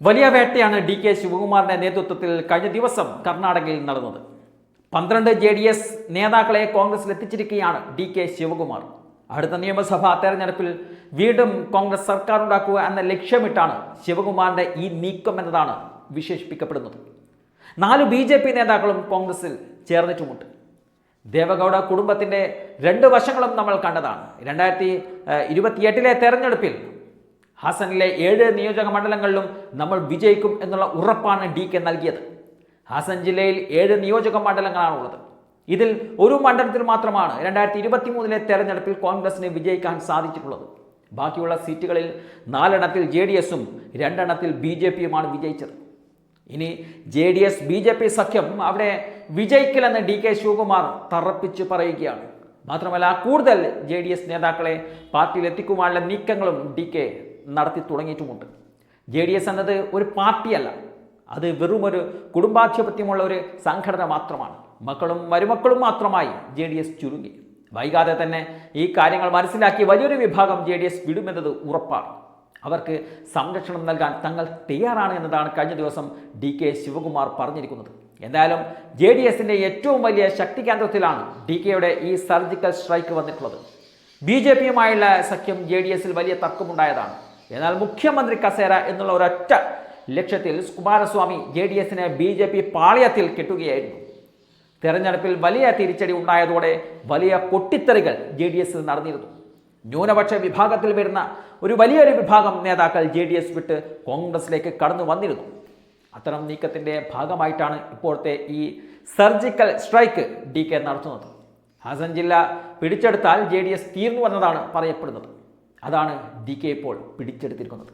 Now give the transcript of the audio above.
വലിയ വേട്ടയാണ് ഡി.കെ. ശിവകുമാറിന്റെ നേതൃത്വത്തിൽ കഴിഞ്ഞ ദിവസം കർണാടകയിൽ നടന്നത്. 12 JDS നേതാക്കളെ കോൺഗ്രസിൽ എത്തിച്ചിരിക്കുകയാണ് ഡി.കെ. ശിവകുമാർ. അടുത്ത നിയമസഭാ തെരഞ്ഞെടുപ്പിൽ വീണ്ടും കോൺഗ്രസ് സർക്കാർ ഉണ്ടാക്കുക എന്ന ലക്ഷ്യമിട്ടാണ് ശിവകുമാറിന്റെ ഈ നീക്കം എന്നതാണ് വിശേഷിപ്പിക്കപ്പെടുന്നത്. 4 BJP നേതാക്കളും കോൺഗ്രസിൽ ചേർന്നിട്ടുമുണ്ട്. ദേവഗൗഡ കുടുംബത്തിന്റെ 2 വശങ്ങളും നമ്മൾ കണ്ടതാണ്. 2028 തെരഞ്ഞെടുപ്പിൽ ഹാസനിലെ 7 നിയോജക മണ്ഡലങ്ങളിലും നമ്മൾ വിജയിക്കും എന്നുള്ള ഉറപ്പാണ് ഡി.കെ. നൽകിയത്. ഹാസൻ ജില്ലയിൽ 7 നിയോജക മണ്ഡലങ്ങളാണുള്ളത്. ഇതിൽ ഒരു മണ്ഡലത്തിൽ മാത്രമാണ് 2023 തെരഞ്ഞെടുപ്പിൽ കോൺഗ്രസിന് വിജയിക്കാൻ സാധിച്ചിട്ടുള്ളത്. ബാക്കിയുള്ള സീറ്റുകളിൽ 4 JDS-ഉം 2 BJP-യുമാണ് വിജയിച്ചത്. ഇനി JDS BJP സഖ്യം അവിടെ വിജയിക്കില്ലെന്ന് ഡി.കെ. ശിവകുമാർ തറപ്പിച്ച് പറയുകയാണ്. മാത്രമല്ല കൂടുതൽ JDS നേതാക്കളെ പാർട്ടിയിൽ എത്തിക്കുവാനുള്ള നീക്കങ്ങളും ഡി.കെ. നടത്തി തുടങ്ങിയിട്ടുമുണ്ട്. JDS എന്നത് ഒരു പാർട്ടിയല്ല, അത് വെറുമൊരു കുടുംബാധിപത്യമുള്ള ഒരു സംഘടന മാത്രമാണ്. മക്കളും മരുമക്കളും മാത്രമായി JDS ചുരുങ്ങി. വൈകാതെ തന്നെ ഈ കാര്യങ്ങൾ മനസ്സിലാക്കി വലിയൊരു വിഭാഗം JDS വിടുമെന്നത് ഉറപ്പാണ്. അവർക്ക് സംരക്ഷണം നൽകാൻ തങ്ങൾ തയ്യാറാണ് എന്നതാണ് കഴിഞ്ഞ ദിവസം ഡി.കെ. ശിവകുമാർ പറഞ്ഞിരിക്കുന്നത്. എന്തായാലും JDS-ന്റെ ഏറ്റവും വലിയ ശക്തി കേന്ദ്രത്തിലാണ് ഡി.കെ.യുടെ ഈ സർജിക്കൽ സ്ട്രൈക്ക് വന്നിട്ടുള്ളത്. BJP-യുമായുള്ള സഖ്യം JDS-ൽ വലിയ തർക്കമുണ്ടായതാണ്. എന്നാൽ മുഖ്യമന്ത്രി കസേര എന്നുള്ള ഒരൊറ്റ ലക്ഷ്യത്തിൽ കുമാരസ്വാമി JDS-നെ BJP പാളയത്തിൽ കെട്ടുകയായിരുന്നു. തെരഞ്ഞെടുപ്പിൽ വലിയ തിരിച്ചടി ഉണ്ടായതോടെ വലിയ പൊട്ടിത്തെറികൾ JDS-ൽ നടന്നിരുന്നു. ന്യൂനപക്ഷ വിഭാഗത്തിൽ വരുന്ന വലിയൊരു വിഭാഗം നേതാക്കൾ JDS വിട്ട് കോൺഗ്രസിലേക്ക് കടന്നു വന്നിരുന്നു. അത്തരം നീക്കത്തിൻ്റെ ഭാഗമായിട്ടാണ് ഇപ്പോഴത്തെ ഈ സർജിക്കൽ സ്ട്രൈക്ക് ഡി.കെ. നടത്തുന്നത്. ഹാസൻ ജില്ല പിടിച്ചെടുത്താൽ JDS തീർന്നു എന്നതാണ് പറയപ്പെടുന്നത്. അതാണ് ഡി.കെ. ഇപ്പോൾ പിടിച്ചെടുത്തിരിക്കുന്നത്.